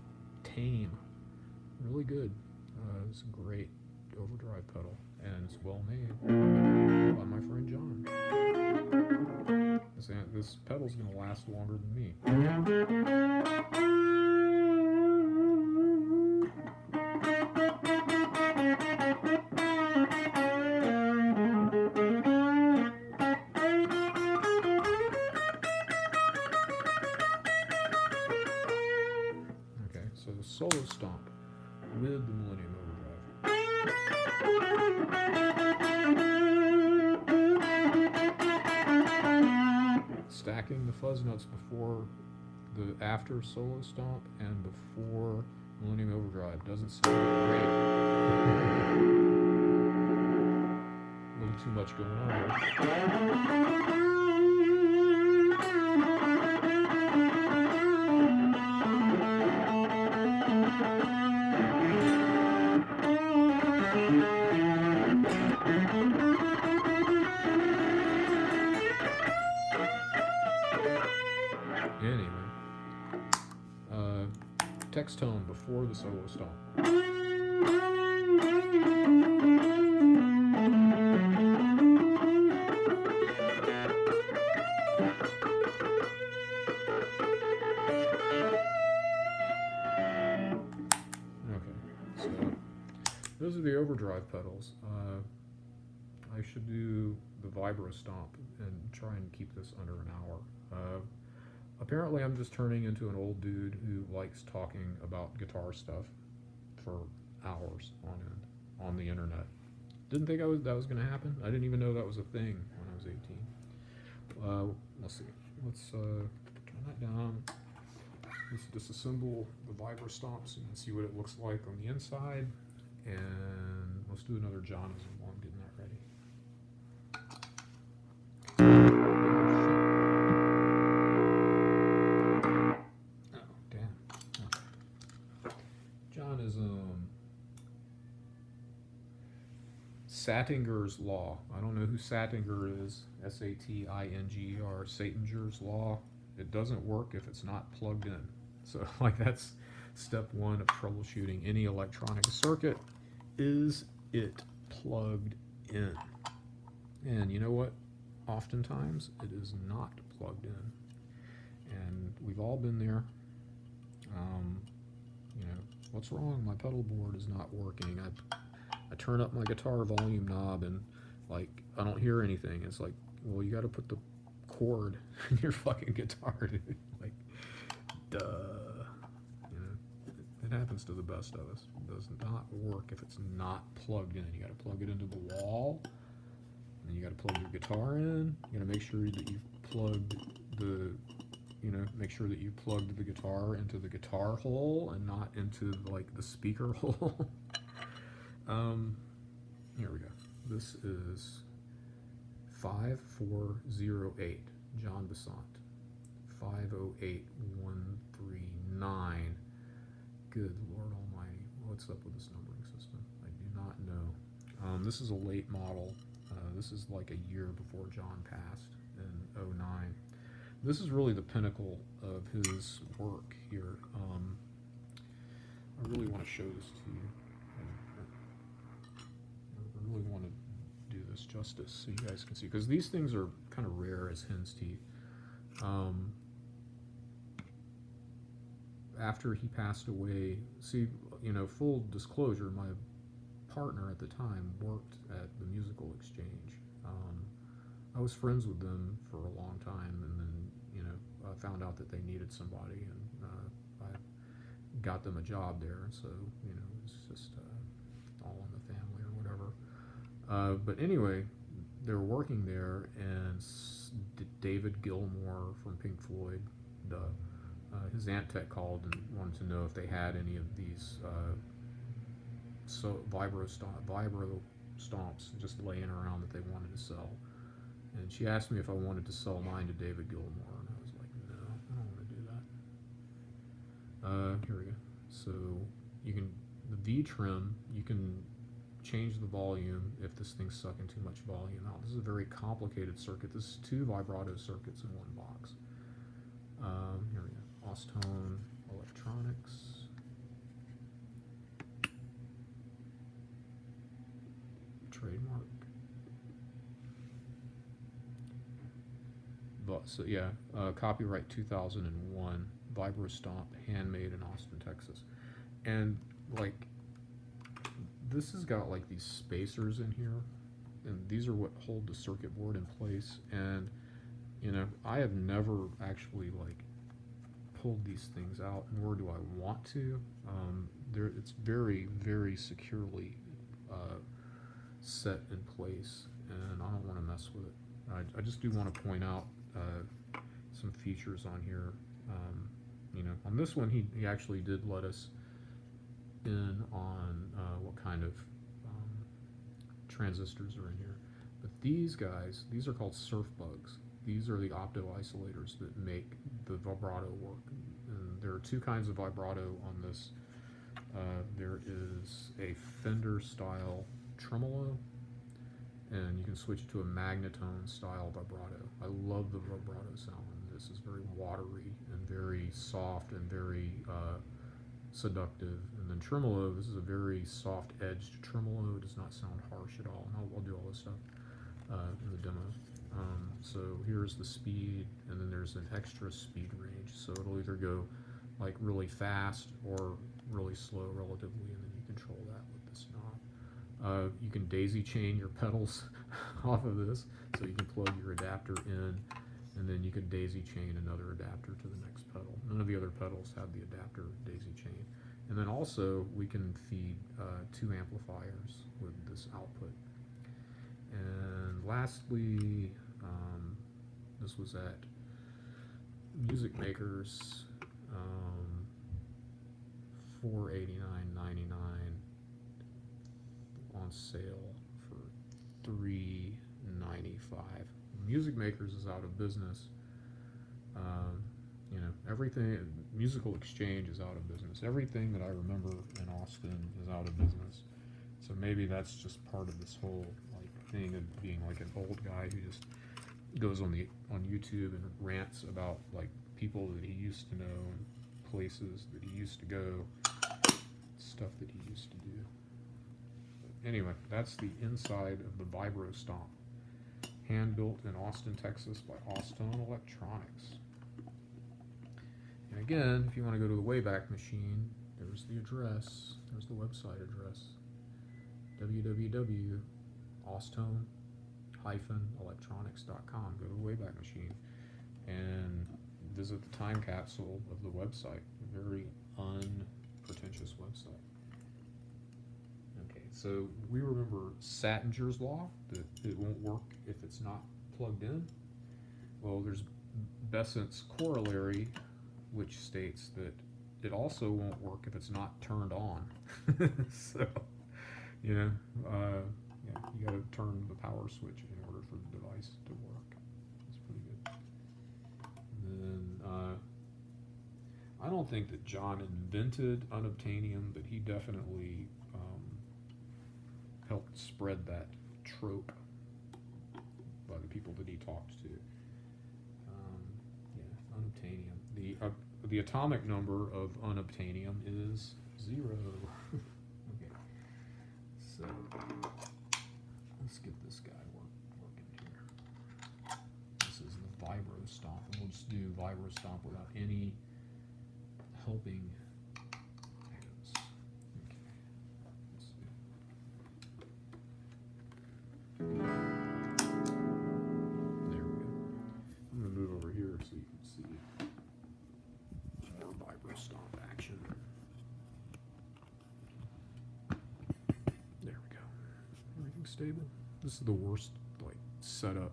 tame, really good. It's a great overdrive pedal, and it's well made by my friend John. This pedal's going to last longer than me. Okay, so the solo stomp with the Millennium Overdrive. Stacking the Fuzz Nuts before the after solo stomp and before Millennium Overdrive doesn't sound great. A little too much going on there. Anyway, text tone before the solo stomp. Okay, so those are the overdrive pedals. I should do the Vibra Stomp and try and keep this under an hour. Apparently I'm just turning into an old dude who likes talking about guitar stuff for hours on end on the internet. Didn't think that was going to happen. I didn't even know that was a thing when I was 18. Let's see. Let's turn that down. Let's disassemble the Vibra Stomp so you can see what it looks like on the inside. And let's do another Jonism while I'm getting that ready. Satinger's Law. I don't know who Satinger is. S-A-T-I-N-G-E-R. Satinger's Law. It doesn't work if it's not plugged in. So, like, that's step one of troubleshooting any electronic circuit. Is it plugged in? And you know what? Oftentimes, it is not plugged in. And we've all been there. You know, what's wrong? My pedal board is not working. I turn up my guitar volume knob and, like, I don't hear anything. It's like, well, you got to put the cord in your fucking guitar, dude. Like, duh. You know, it happens to the best of us. It does not work if it's not plugged in. You got to plug it into the wall, and you got to plug your guitar in. You got to make sure that you've plugged make sure that you plugged the guitar into the guitar hole and not into, like, the speaker hole. Here we go. This is 5408, Jon Bessent. 508139. Good Lord Almighty. What's up with this numbering system? I do not know. This is a late model. This is like a year before John passed in '09. This is really the pinnacle of his work here. I really want to show this to you. I really want to do this justice so you guys can see, because these things are kind of rare as hen's teeth. After he passed away, see, you know, full disclosure, my partner at the time worked at the Musical Exchange. I was friends with them for a long time, and then, you know, I found out that they needed somebody, and I got them a job there, and so, you know, it's just all in the family or whatever. But anyway, they were working there, and David Gilmour from Pink Floyd, his Ant Tech called and wanted to know if they had any of these Vibra Stomps just laying around that they wanted to sell. And she asked me if I wanted to sell mine to David Gilmour, and I was like, no, I don't want to do that. Here we go. So you can, the V trim, you can change the volume if this thing's sucking too much volume out. This is a very complicated circuit. This is 2 vibrato circuits in one box. Here we go. Austone Electronics. Trademark. But so yeah, copyright 2001. Vibra Stomp, handmade in Austone, Texas. And like, this has got like these spacers in here, and these are what hold the circuit board in place. And you know, I have never actually like pulled these things out, nor do I want to. It's very, very securely set in place, and I don't want to mess with it. I just do want to point out some features on here. You know, on this one, he actually did let us in on what kind of transistors are in here. But these guys, these are called surf bugs. These are the opto isolators that make the vibrato work. And there are two kinds of vibrato on this. There is a Fender style tremolo, and you can switch to a magnetone style vibrato. I love the vibrato sound. This is very watery and very soft and very seductive. And then tremolo, this is a very soft edged tremolo. It does not sound harsh at all. And I'll do all this stuff in the demo. So here's the speed, and then there's an extra speed range. So it'll either go like really fast or really slow relatively, and then you control that with this knob. You can daisy chain your pedals off of this, so you can plug your adapter in, and then you can daisy chain another adapter to the next pedal. None of the other pedals have the adapter daisy chain. And then also we can feed 2 amplifiers with this output. And lastly, this was at Music Makers, $489.99 on sale for $395. Music Makers is out of business. You know, everything, Musical Exchange is out of business. Everything that I remember in Austone is out of business. So maybe that's just part of this whole like thing of being like an old guy who just goes on YouTube and rants about like people that he used to know and places that he used to go, stuff that he used to do. But anyway, that's the inside of the Vibra Stomp, hand built in Austone, Texas by Austone Electronics. And again, if you want to go to the Wayback Machine, there's the address, there's the website address, www.austone-electronics.com. Go to the Wayback Machine and visit the time capsule of the website. A very unpretentious website. Okay, so we remember Sattinger's law, that it won't work if it's not plugged in. Well, there's Bessent's corollary, which states that it also won't work if it's not turned on. So, you know, yeah, you got to turn the power switch in order for the device to work. That's pretty good. And then, I don't think that Jon invented unobtainium, but he definitely helped spread that trope by the people that he talked to. Yeah, unobtainium. The atomic number of unobtainium is 0. Okay, so let's get this guy working here. This is the Vibra Stomp, and we'll just do Vibra Stomp without any helping items. Okay, let's see. There we go. I'm going to move over here so you can see more Vibra Stomp action. There we go. Everything stable. This is the worst like setup,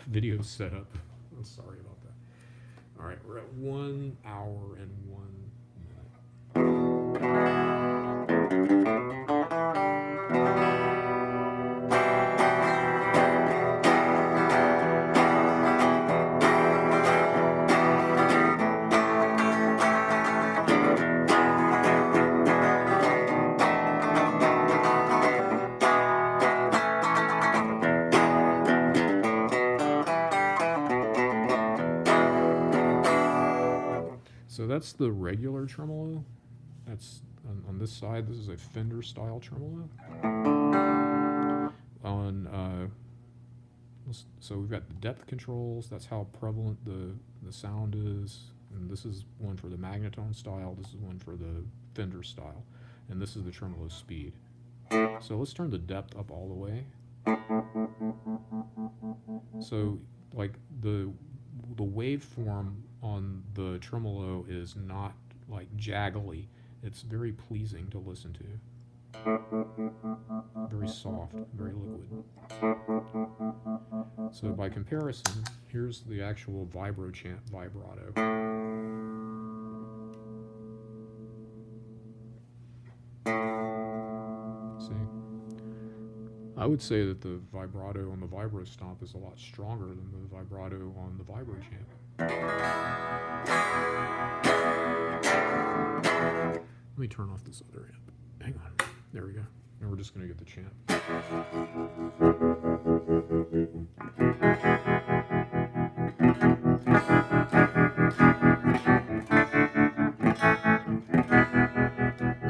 video setup. I'm sorry about that. All right, we're at 1 hour and 1 minute. So that's the regular tremolo. That's on this side. This is a Fender style tremolo. So we've got the depth controls. That's how prevalent the sound is. And this is one for the Magnetone style. This is one for the Fender style. And this is the tremolo speed. So let's turn the depth up all the way. So like the waveform on the tremolo is not like jaggly. It's very pleasing to listen to. Very soft, very liquid. So by comparison, here's the actual Vibra Champ Vibrato. See? I would say that the vibrato on the Vibra Stomp is a lot stronger than the vibrato on the Vibra Champ. Let me turn off this other amp. Hang on. There we go. Now we're just going to get the champ.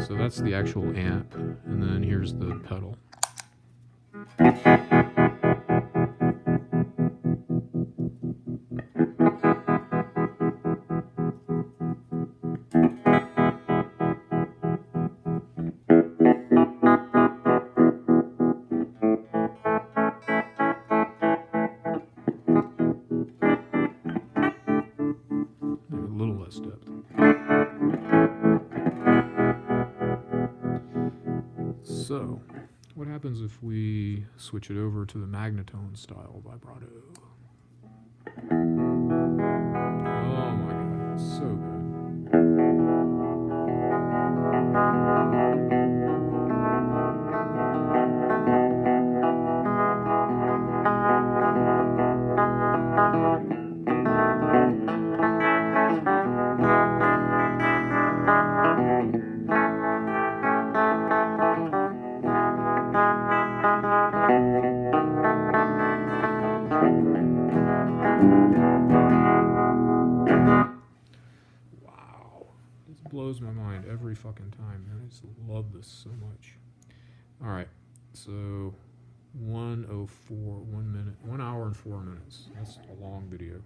So that's the actual amp, and then here's the pedal. So, what happens if we switch it over to the Magnetone style vibrato? Oh my god, it's so good. Blows my mind every fucking time, man. I just love this so much. All right, so 1:04, 1 minute, 1 hour and 4 minutes. That's a long video.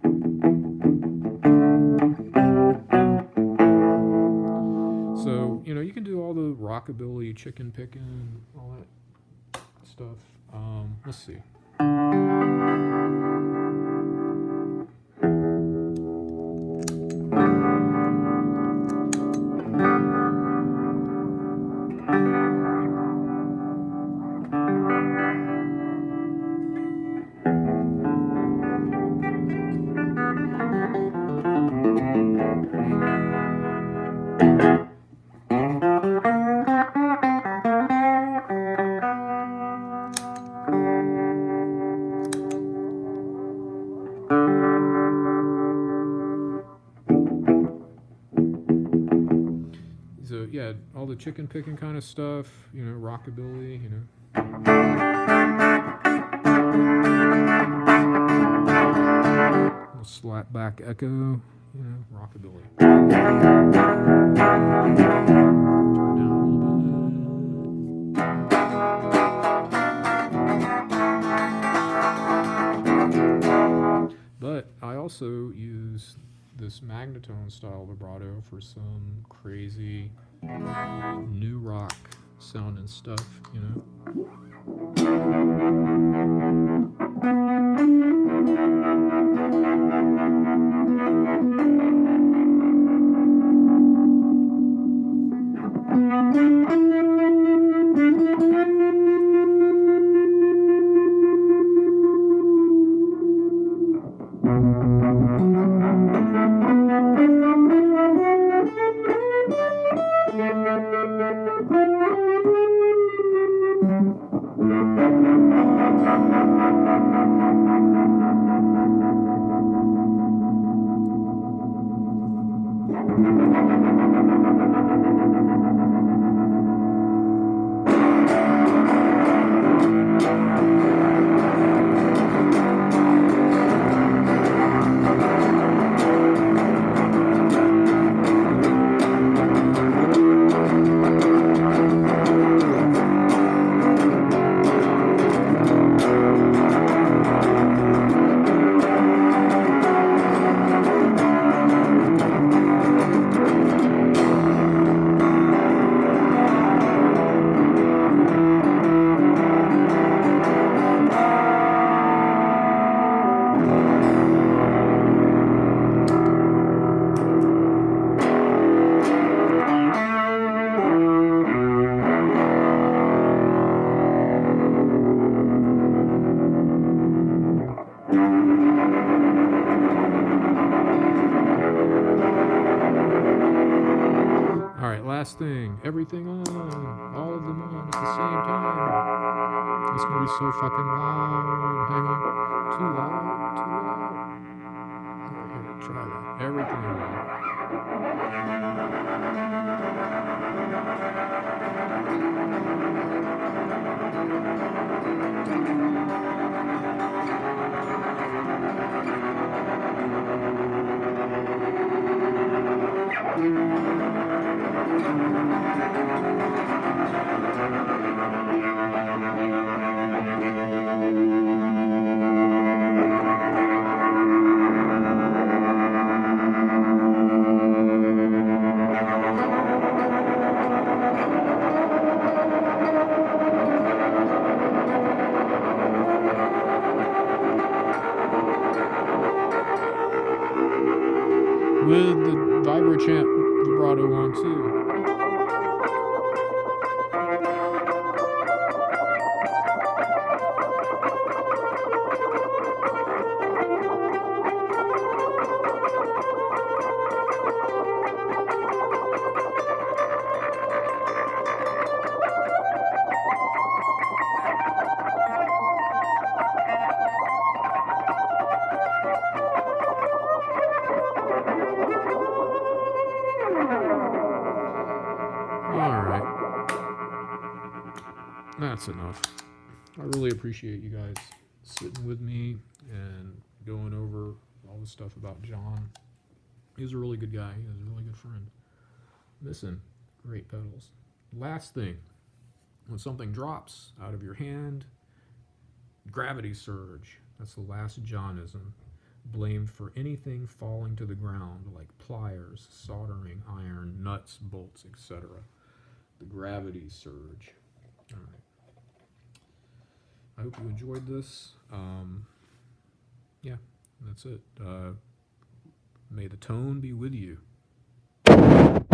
So, you know, you can do all the rockabilly, chicken picking, all that stuff. Let's see. So yeah, all the chicken picking kind of stuff, you know, rockabilly, you know. Little slap back echo, you know, rockabilly. Turn down a little bit. But I also use this Magnetone style vibrato for some crazy new rock sounding stuff, you know. everything on, all of them on at the same time. It's gonna be so fucking loud. Hang on. Too loud? Too loud? Alright, here, try that. Everything on. With the Vibra Vibrato on too. That's enough. I really appreciate you guys sitting with me and going over all the stuff about Jon. He was a really good guy. He was a really good friend. Listen, great pedals. Last thing, when something drops out of your hand, gravity surge. That's the last Jonism. Blamed for anything falling to the ground, like pliers, soldering iron, nuts, bolts, etc. The gravity surge. All right. I hope you enjoyed this. Yeah, that's it. May the tone be with you.